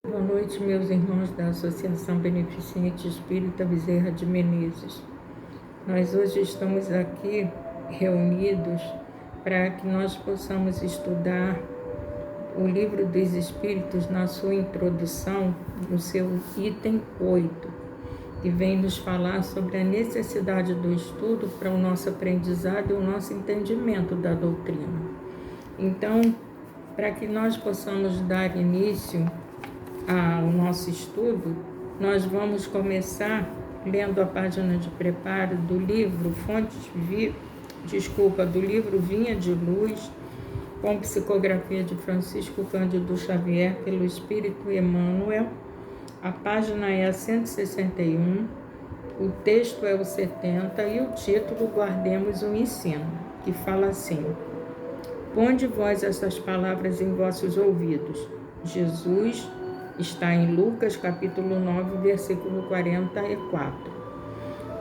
Boa noite, meus irmãos da Associação Beneficente Espírita Bezerra de Menezes. Nós hoje estamos aqui reunidos para que nós possamos estudar o Livro dos Espíritos na sua introdução, no seu item 8, que vem nos falar sobre a necessidade do estudo para o nosso aprendizado e o nosso entendimento da doutrina. Então, para que nós possamos dar início ao nosso estudo, nós vamos começar lendo a página de preparo do livro do livro Vinha de Luz, com psicografia de Francisco Cândido Xavier pelo Espírito Emmanuel. A página é a 161, o texto é o 70 e o título Guardemos o Ensino, que fala assim: Ponde vós estas palavras em vossos ouvidos. Jesus está em Lucas capítulo 9, versículo 44.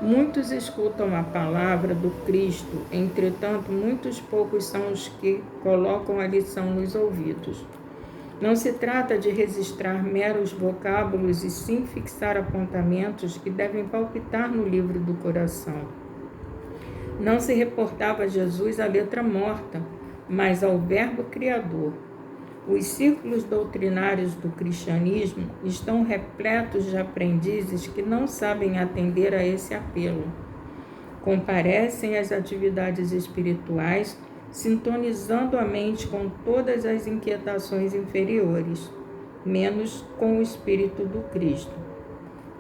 Muitos escutam a palavra do Cristo, entretanto, muitos poucos são os que colocam a lição nos ouvidos. Não se trata de registrar meros vocábulos e sim fixar apontamentos que devem palpitar no livro do coração. Não se reportava a Jesus a letra morta, mas ao Verbo Criador. Os círculos doutrinários do cristianismo estão repletos de aprendizes que não sabem atender a esse apelo. Comparecem às atividades espirituais, sintonizando a mente com todas as inquietações inferiores, menos com o Espírito do Cristo.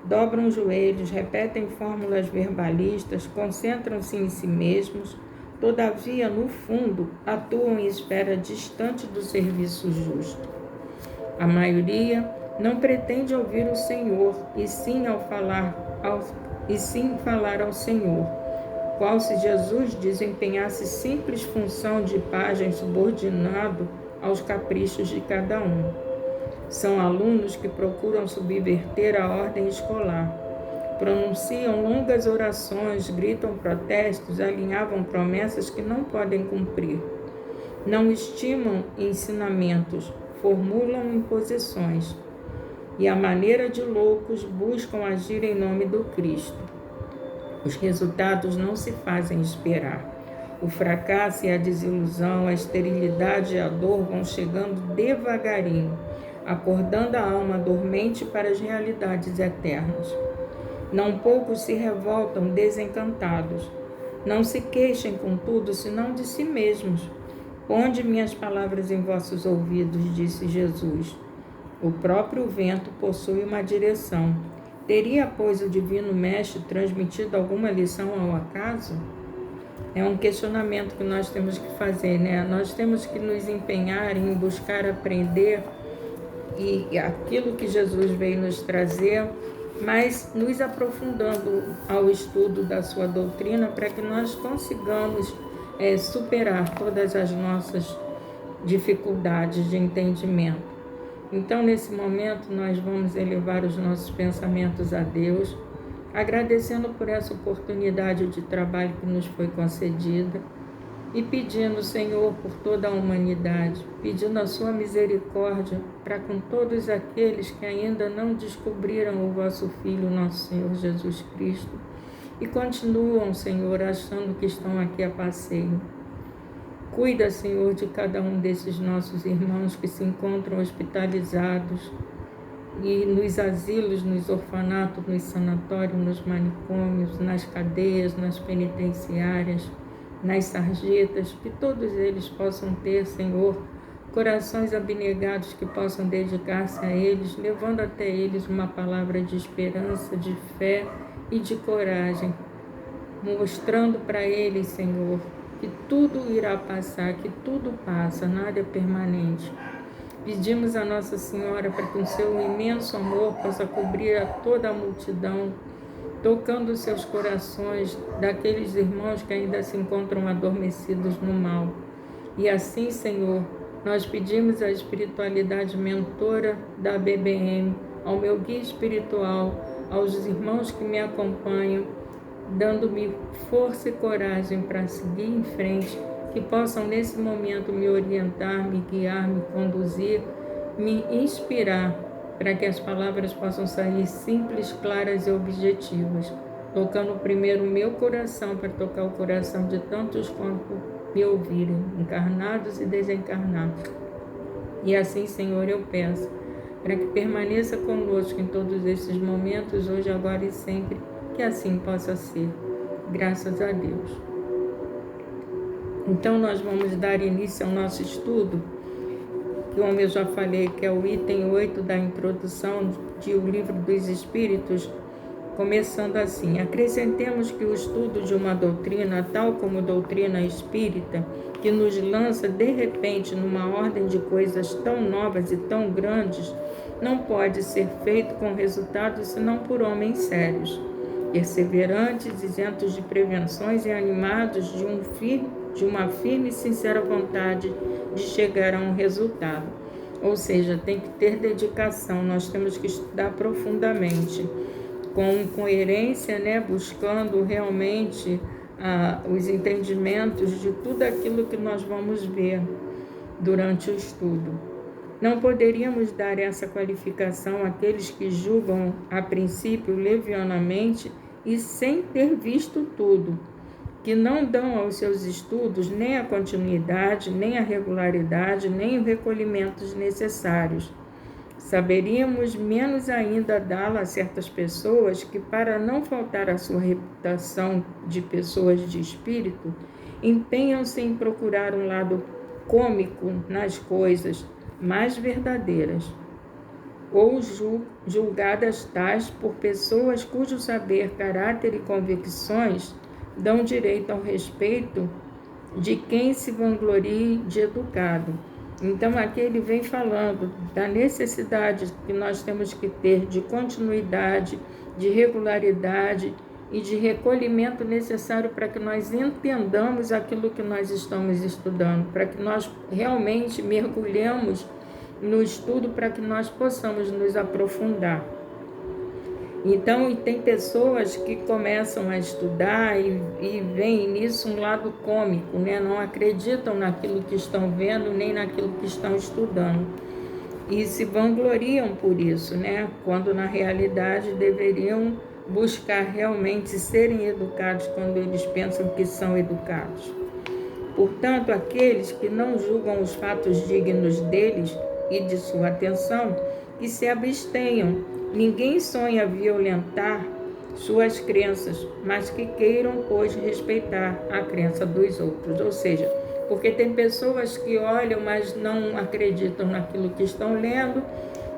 Dobram os joelhos, repetem fórmulas verbalistas, concentram-se em si mesmos, todavia, no fundo, atuam em esfera distante do serviço justo. A maioria não pretende ouvir o Senhor, e sim falar ao Senhor, qual se Jesus desempenhasse simples função de pajem subordinado aos caprichos de cada um. São alunos que procuram subverter a ordem escolar. Pronunciam longas orações, gritam protestos, alinhavam promessas que não podem cumprir. Não estimam ensinamentos, formulam imposições. E, à maneira de loucos, buscam agir em nome do Cristo. Os resultados não se fazem esperar. O fracasso e a desilusão, a esterilidade e a dor vão chegando devagarinho, acordando a alma dormente para as realidades eternas. Não poucos se revoltam desencantados. Não se queixem, contudo, senão de si mesmos. Ponde minhas palavras em vossos ouvidos, disse Jesus. O próprio vento possui uma direção. Teria, pois, o Divino Mestre transmitido alguma lição ao acaso? É um questionamento que nós temos que fazer, né? Nós temos que nos empenhar em buscar aprender e aquilo que Jesus veio nos trazer, mas nos aprofundando ao estudo da sua doutrina para que nós consigamos superar todas as nossas dificuldades de entendimento. Então, nesse momento, nós vamos elevar os nossos pensamentos a Deus, agradecendo por essa oportunidade de trabalho que nos foi concedida e pedindo, Senhor, por toda a humanidade, pedindo a sua misericórdia para com todos aqueles que ainda não descobriram o vosso Filho, nosso Senhor Jesus Cristo, e continuam, Senhor, achando que estão aqui a passeio. Cuida, Senhor, de cada um desses nossos irmãos que se encontram hospitalizados e nos asilos, nos orfanatos, nos sanatórios, nos manicômios, nas cadeias, nas penitenciárias, nas sarjetas, que todos eles possam ter, Senhor, corações abnegados que possam dedicar-se a eles, levando até eles uma palavra de esperança, de fé e de coragem, mostrando para eles, Senhor, que tudo irá passar, que tudo passa, nada é permanente. Pedimos a Nossa Senhora para que o seu imenso amor possa cobrir a toda a multidão, tocando os seus corações daqueles irmãos que ainda se encontram adormecidos no mal. E assim, Senhor, nós pedimos a espiritualidade mentora da BBM, ao meu guia espiritual, aos irmãos que me acompanham, dando-me força e coragem para seguir em frente, que possam nesse momento me orientar, me guiar, me conduzir, me inspirar para que as palavras possam sair simples, claras e objetivas, tocando primeiro o meu coração para tocar o coração de tantos quanto me ouvirem, encarnados e desencarnados. E assim, Senhor, eu peço, para que permaneça conosco em todos esses momentos, hoje, agora e sempre, que assim possa ser. Graças a Deus. Então, nós vamos dar início ao nosso estudo, como eu já falei, que é o item 8 da introdução do Livro dos Espíritos, começando assim: acrescentemos que o estudo de uma doutrina, tal como doutrina espírita, que nos lança de repente numa ordem de coisas tão novas e tão grandes, não pode ser feito com resultado senão por homens sérios, perseverantes, isentos de prevenções e animados de uma firme e sincera vontade de chegar a um resultado. Ou seja, tem que ter dedicação, nós temos que estudar profundamente, com coerência, buscando realmente os entendimentos de tudo aquilo que nós vamos ver durante o estudo. Não poderíamos dar essa qualificação àqueles que julgam, a princípio, levianamente e sem ter visto tudo, que não dão aos seus estudos nem a continuidade, nem a regularidade, nem os recolhimentos necessários. Saberíamos menos ainda dá-la a certas pessoas que, para não faltar à sua reputação de pessoas de espírito, empenham-se em procurar um lado cômico nas coisas mais verdadeiras, ou julgadas tais por pessoas cujo saber, caráter e convicções dão direito ao respeito de quem se vanglorie de educado. Então, aqui ele vem falando da necessidade que nós temos que ter de continuidade, de regularidade e de recolhimento necessário para que nós entendamos aquilo que nós estamos estudando, para que nós realmente mergulhemos no estudo, para que nós possamos nos aprofundar. Então, tem pessoas que começam a estudar e veem nisso um lado cômico, não acreditam naquilo que estão vendo, nem naquilo que estão estudando. E se vangloriam por isso, quando na realidade deveriam buscar realmente serem educados quando eles pensam que são educados. Portanto, aqueles que não julgam os fatos dignos deles e de sua atenção, que se abstenham. Ninguém sonha violentar suas crenças, mas que queiram, pois, respeitar a crença dos outros. Ou seja, porque tem pessoas que olham, mas não acreditam naquilo que estão lendo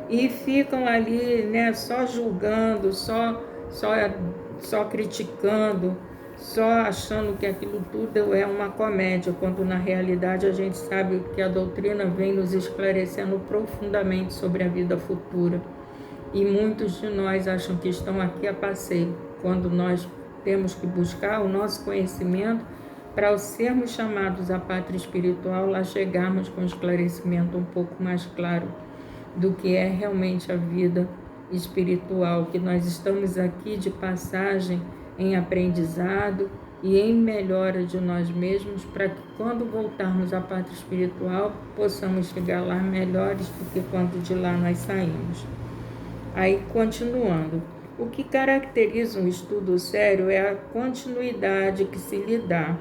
e ficam ali, só julgando, só criticando, só achando que aquilo tudo é uma comédia, quando na realidade a gente sabe que a doutrina vem nos esclarecendo profundamente sobre a vida futura. E muitos de nós acham que estão aqui a passeio, quando nós temos que buscar o nosso conhecimento para, ao sermos chamados à pátria espiritual, lá chegarmos com um esclarecimento um pouco mais claro do que é realmente a vida espiritual, que nós estamos aqui de passagem em aprendizado e em melhora de nós mesmos, para que quando voltarmos à pátria espiritual possamos chegar lá melhores do que quando de lá nós saímos. Aí, continuando, o que caracteriza um estudo sério é a continuidade que se lhe dá.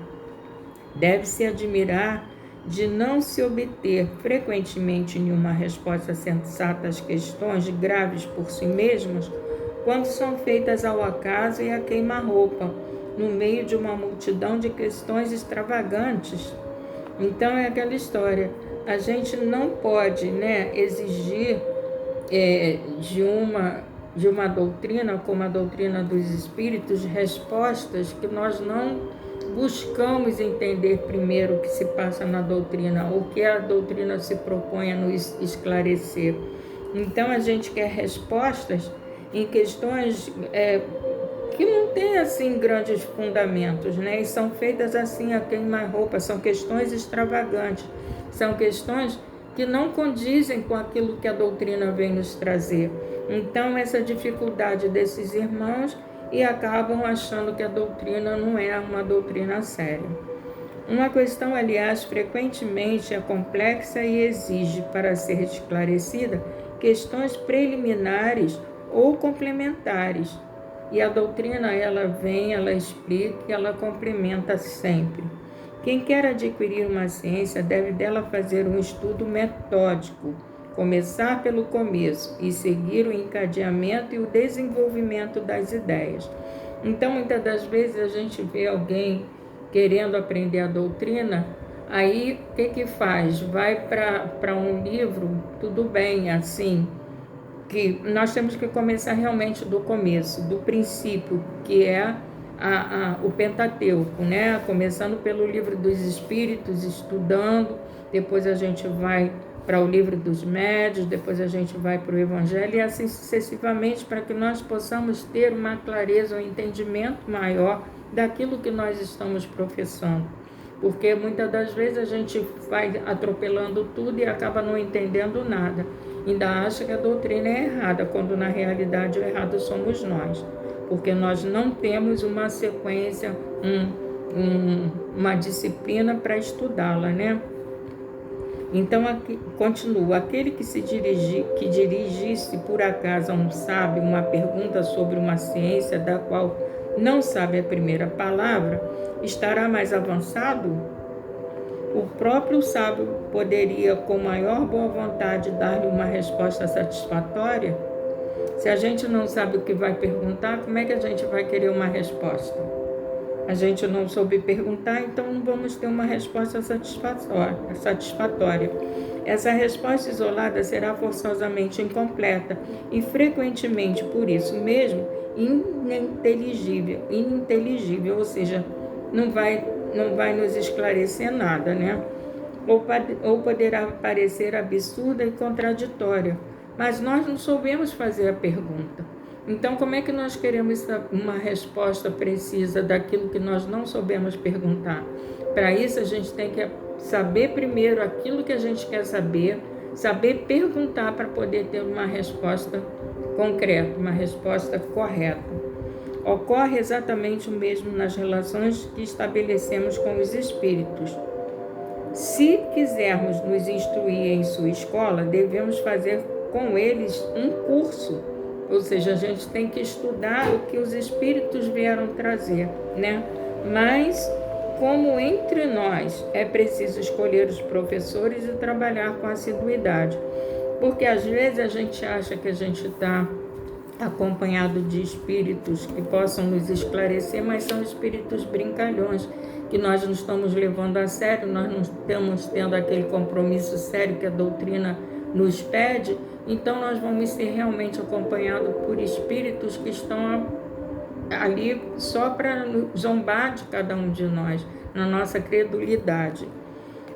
Deve-se admirar de não se obter frequentemente nenhuma resposta sensata às questões graves por si mesmas, quando são feitas ao acaso e a queima-roupa, no meio de uma multidão de questões extravagantes. Então, é aquela história, a gente não pode exigir de uma doutrina, como a doutrina dos espíritos, respostas que nós não buscamos entender primeiro o que se passa na doutrina, o que a doutrina se propõe a nos esclarecer. Então, a gente quer respostas em questões que não têm assim grandes fundamentos, e são feitas assim a queima-roupa, são questões extravagantes, são questões que não condizem com aquilo que a doutrina vem nos trazer. Então, essa dificuldade desses irmãos e acabam achando que a doutrina não é uma doutrina séria. Uma questão, aliás, frequentemente é complexa e exige, para ser esclarecida, questões preliminares ou complementares. E a doutrina, ela vem, ela explica e ela complementa sempre. Quem quer adquirir uma ciência deve dela fazer um estudo metódico, começar pelo começo e seguir o encadeamento e o desenvolvimento das ideias. Então, muitas das vezes a gente vê alguém querendo aprender a doutrina, aí o que faz? Vai para um livro, tudo bem, assim, que nós temos que começar realmente do começo, do princípio, que é o Pentateuco, né? Começando pelo livro dos Espíritos, estudando, depois a gente vai para o livro dos Médiuns, depois a gente vai para o Evangelho e assim sucessivamente, para que nós possamos ter uma clareza, um entendimento maior daquilo que nós estamos professando. Porque muitas das vezes a gente vai atropelando tudo e acaba não entendendo nada. Ainda acha que a doutrina é errada, quando na realidade o errado somos nós. Porque nós não temos uma sequência, uma disciplina para estudá-la, né? Então, aqui, continua, aquele que dirigisse por acaso a um sábio uma pergunta sobre uma ciência da qual não sabe a primeira palavra, estará mais avançado? O próprio sábio poderia, com maior boa vontade, dar-lhe uma resposta satisfatória? Se a gente não sabe o que vai perguntar, como é que a gente vai querer uma resposta? A gente não soube perguntar, então não vamos ter uma resposta satisfatória. Essa resposta isolada será forçosamente incompleta e frequentemente, por isso mesmo, ininteligível, ou seja, não vai nos esclarecer nada, né? Ou poderá parecer absurda e contraditória, mas nós não soubemos fazer a pergunta. Então, como é que nós queremos uma resposta precisa daquilo que nós não soubemos perguntar? Para isso, a gente tem que saber primeiro aquilo que a gente quer saber perguntar para poder ter uma resposta concreta, uma resposta correta. Ocorre exatamente o mesmo nas relações que estabelecemos com os espíritos. Se quisermos nos instruir em sua escola, devemos fazer com eles um curso. Ou seja, a gente tem que estudar o que os espíritos vieram trazer, né? Mas, como entre nós é preciso escolher os professores e trabalhar com assiduidade, porque às vezes a gente acha que a gente está acompanhado de espíritos que possam nos esclarecer, mas são espíritos brincalhões, que nós não estamos levando a sério, nós não estamos tendo aquele compromisso sério que a doutrina nos pede. Então nós vamos ser realmente acompanhados por espíritos que estão ali só para zombar de cada um de nós, na nossa credulidade.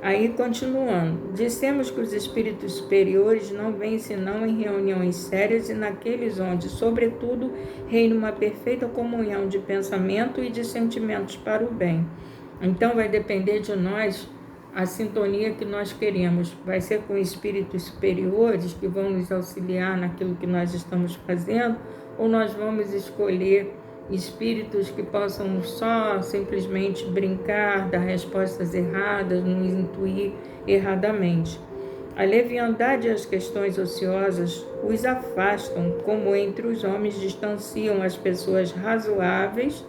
Aí, continuando, dissemos que os espíritos superiores não vêm senão em reuniões sérias e naqueles onde, sobretudo, reina uma perfeita comunhão de pensamento e de sentimentos para o bem. Então vai depender de nós a sintonia que nós queremos. Vai ser com espíritos superiores que vão nos auxiliar naquilo que nós estamos fazendo, ou nós vamos escolher espíritos que possam só simplesmente brincar, dar respostas erradas, nos intuir erradamente. A leviandade e as questões ociosas os afastam, como entre os homens distanciam as pessoas razoáveis.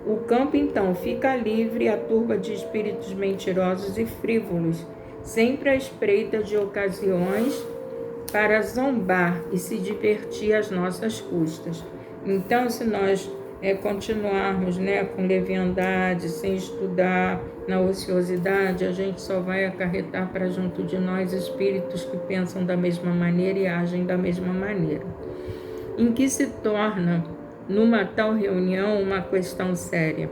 O campo, então, fica livre à turba de espíritos mentirosos e frívolos, sempre à espreita de ocasiões para zombar e se divertir às nossas custas. Então, se nós continuarmos, com leviandade, sem estudar, na ociosidade, a gente só vai acarretar para junto de nós espíritos que pensam da mesma maneira e agem da mesma maneira. Em que se torna, numa tal reunião, uma questão séria.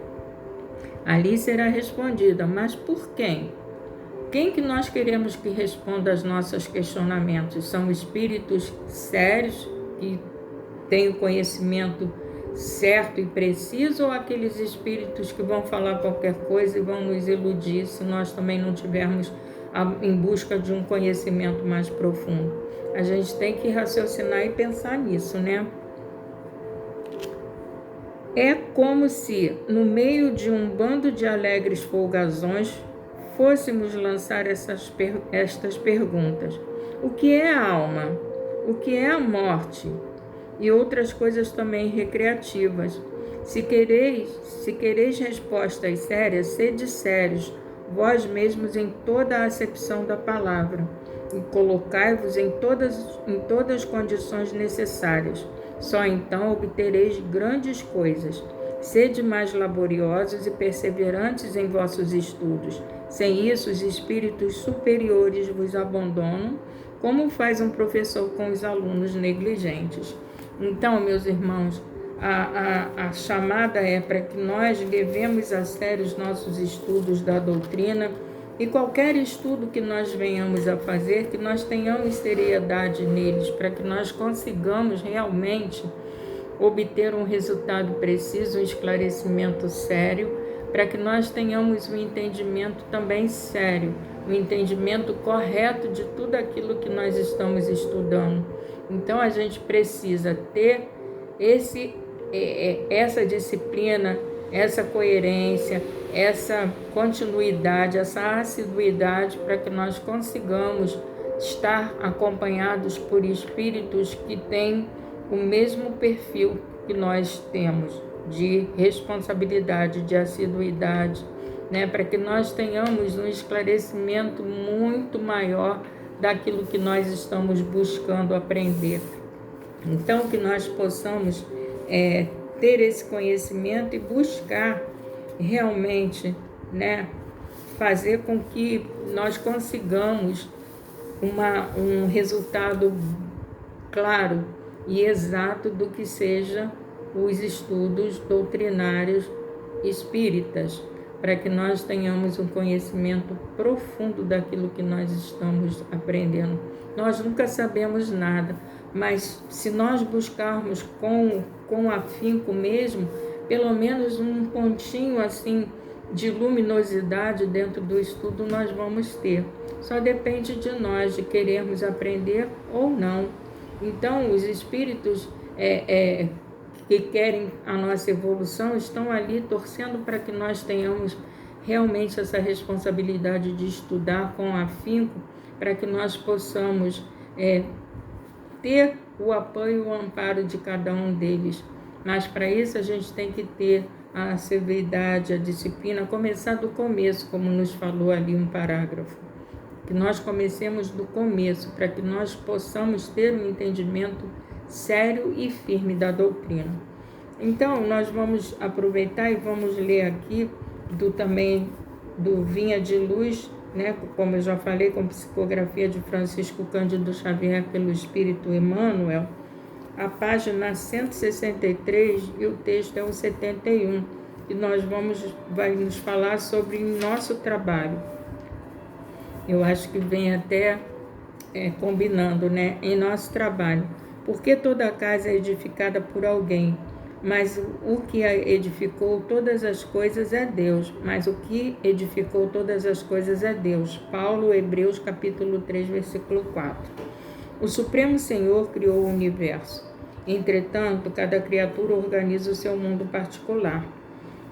Ali será respondida, mas por quem? Quem que nós queremos que responda aos nossos questionamentos? São espíritos sérios que têm o conhecimento certo e preciso, ou aqueles espíritos que vão falar qualquer coisa e vão nos iludir se nós também não tivermos em busca de um conhecimento mais profundo? A gente tem que raciocinar e pensar nisso, né? É como se, no meio de um bando de alegres folgazões, fôssemos lançar estas perguntas. O que é a alma? o que é a morte, e outras coisas também recreativas. Se quereis respostas sérias, sede sérios, vós mesmos em toda a acepção da palavra, e colocai-vos em todas as condições necessárias. Só então obtereis grandes coisas. Sede mais laboriosos e perseverantes em vossos estudos. Sem isso, os espíritos superiores vos abandonam, como faz um professor com os alunos negligentes. Então, meus irmãos, a chamada é para que nós levemos a sério os nossos estudos da doutrina, e qualquer estudo que nós venhamos a fazer, que nós tenhamos seriedade neles, para que nós consigamos realmente obter um resultado preciso, um esclarecimento sério, para que nós tenhamos um entendimento também sério, um entendimento correto de tudo aquilo que nós estamos estudando. Então, a gente precisa ter essa disciplina, essa coerência, essa continuidade, essa assiduidade, para que nós consigamos estar acompanhados por espíritos que têm o mesmo perfil que nós temos, de responsabilidade, de assiduidade, né? Para que nós tenhamos um esclarecimento muito maior daquilo que nós estamos buscando aprender. Então, que nós possamos ter esse conhecimento e buscar realmente, né, fazer com que nós consigamos um resultado claro e exato do que seja os estudos doutrinários espíritas, para que nós tenhamos um conhecimento profundo daquilo que nós estamos aprendendo. Nós nunca sabemos nada, mas se nós buscarmos com afinco mesmo, pelo menos um pontinho assim de luminosidade dentro do estudo nós vamos ter. Só depende de nós, de querermos aprender ou não. Então, os espíritos que querem a nossa evolução estão ali torcendo para que nós tenhamos realmente essa responsabilidade de estudar com afinco, para que nós possamos ter o apoio e o amparo de cada um deles. Mas para isso a gente tem que ter a severidade, a disciplina, começar do começo, como nos falou ali um parágrafo. Que nós comecemos do começo, para que nós possamos ter um entendimento sério e firme da doutrina. Então, nós vamos aproveitar e vamos ler aqui do Vinha de Luz, né, como eu já falei, com psicografia de Francisco Cândido Xavier pelo Espírito Emmanuel, a página 163 e o texto é o 71, e vai nos falar sobre nosso trabalho. Eu acho que vem até combinando, né? Em nosso trabalho. Porque toda casa é edificada por alguém, mas o que edificou todas as coisas é Deus. Mas o que edificou todas as coisas é Deus. Paulo, Hebreus, capítulo 3, versículo 4. O Supremo Senhor criou o universo. Entretanto, cada criatura organiza o seu mundo particular.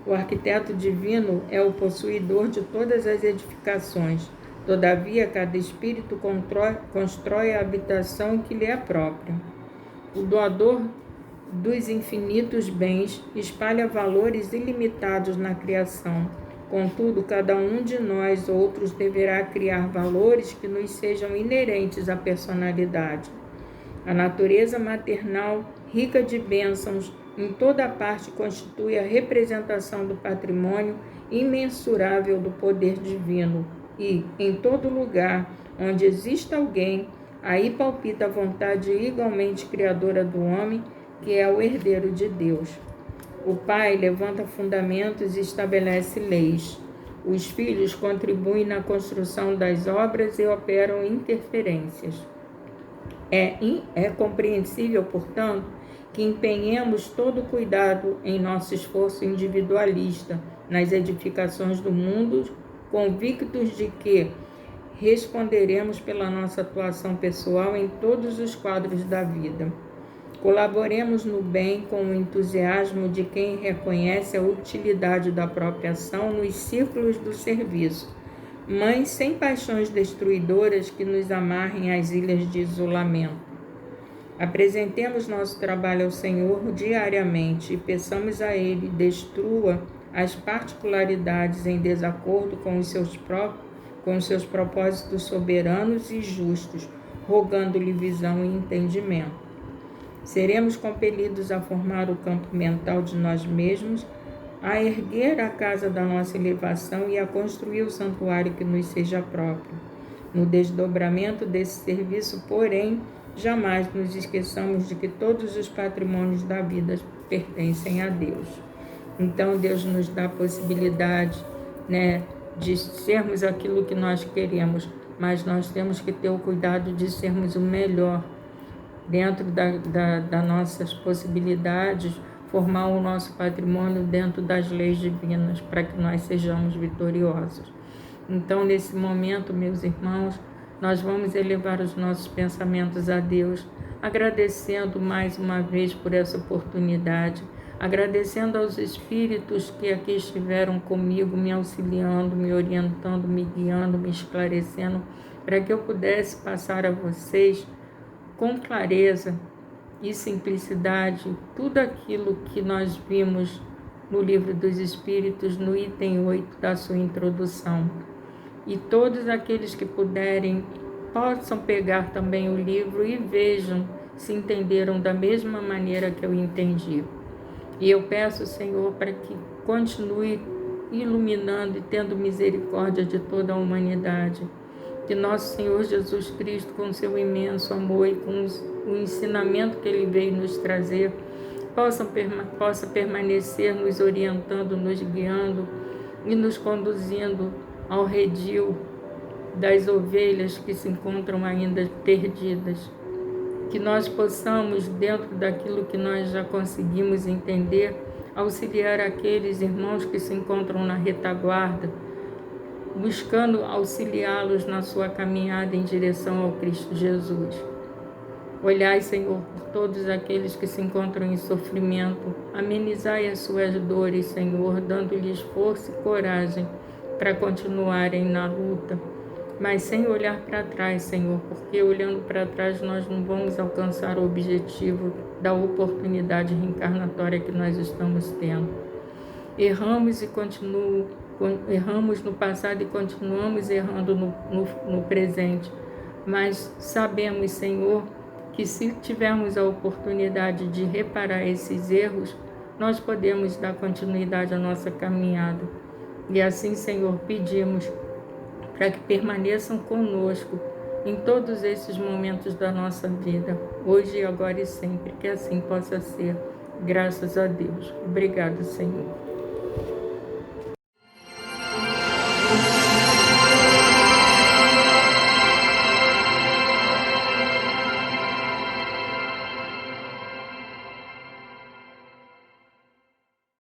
O arquiteto divino é o possuidor de todas as edificações. Todavia, cada espírito constrói a habitação que lhe é própria. O doador dos infinitos bens espalha valores ilimitados na criação. Contudo, cada um de nós outros deverá criar valores que nos sejam inerentes à personalidade. A natureza maternal, rica de bênçãos, em toda parte constitui a representação do patrimônio imensurável do poder divino. E, em todo lugar onde existe alguém, aí palpita a vontade igualmente criadora do homem, que é o herdeiro de Deus. O Pai levanta fundamentos e estabelece leis. Os filhos contribuem na construção das obras e operam interferências. É compreensível, portanto, que empenhemos todo o cuidado em nosso esforço individualista nas edificações do mundo, convictos de que responderemos pela nossa atuação pessoal em todos os quadros da vida. Colaboremos no bem com o entusiasmo de quem reconhece a utilidade da própria ação nos círculos do serviço, mas sem paixões destruidoras que nos amarrem às ilhas de isolamento. Apresentemos nosso trabalho ao Senhor diariamente e peçamos a Ele destrua as particularidades em desacordo com os seus propósitos soberanos e justos, rogando-lhe visão e entendimento. Seremos compelidos a formar o campo mental de nós mesmos, a erguer a casa da nossa elevação e a construir o santuário que nos seja próprio. No desdobramento desse serviço, porém, jamais nos esqueçamos de que todos os patrimônios da vida pertencem a Deus. Então, Deus nos dá a possibilidade, de sermos aquilo que nós queremos, mas nós temos que ter o cuidado de sermos o melhor dentro das nossas possibilidades, formar o nosso patrimônio dentro das leis divinas, para que nós sejamos vitoriosos. Então, nesse momento, meus irmãos, nós vamos elevar os nossos pensamentos a Deus, agradecendo mais uma vez por essa oportunidade, agradecendo aos Espíritos que aqui estiveram comigo, me auxiliando, me orientando, me guiando, me esclarecendo, para que eu pudesse passar a vocês com clareza e simplicidade tudo aquilo que nós vimos no Livro dos Espíritos, no item 8 da sua introdução. E todos aqueles que puderem, possam pegar também o livro e vejam se entenderam da mesma maneira que eu entendi. E eu peço, Senhor, para que continue iluminando e tendo misericórdia de toda a humanidade. Que nosso Senhor Jesus Cristo, com seu imenso amor e com o ensinamento que Ele veio nos trazer, possa permanecer nos orientando, nos guiando e nos conduzindo ao redil das ovelhas que se encontram ainda perdidas. Que nós possamos, dentro daquilo que nós já conseguimos entender, auxiliar aqueles irmãos que se encontram na retaguarda, buscando auxiliá-los na sua caminhada em direção ao Cristo Jesus. Olhai, Senhor, por todos aqueles que se encontram em sofrimento, amenizai as suas dores, Senhor, dando-lhes força e coragem para continuarem na luta, mas sem olhar para trás, Senhor, porque olhando para trás nós não vamos alcançar o objetivo da oportunidade reencarnatória que nós estamos tendo. Erramos no passado e continuamos errando no presente, mas sabemos, Senhor, que se tivermos a oportunidade de reparar esses erros, nós podemos dar continuidade à nossa caminhada. E assim, Senhor, pedimos para que permaneçam conosco em todos esses momentos da nossa vida, hoje, agora e sempre, que assim possa ser. Graças a Deus. Obrigado, Senhor.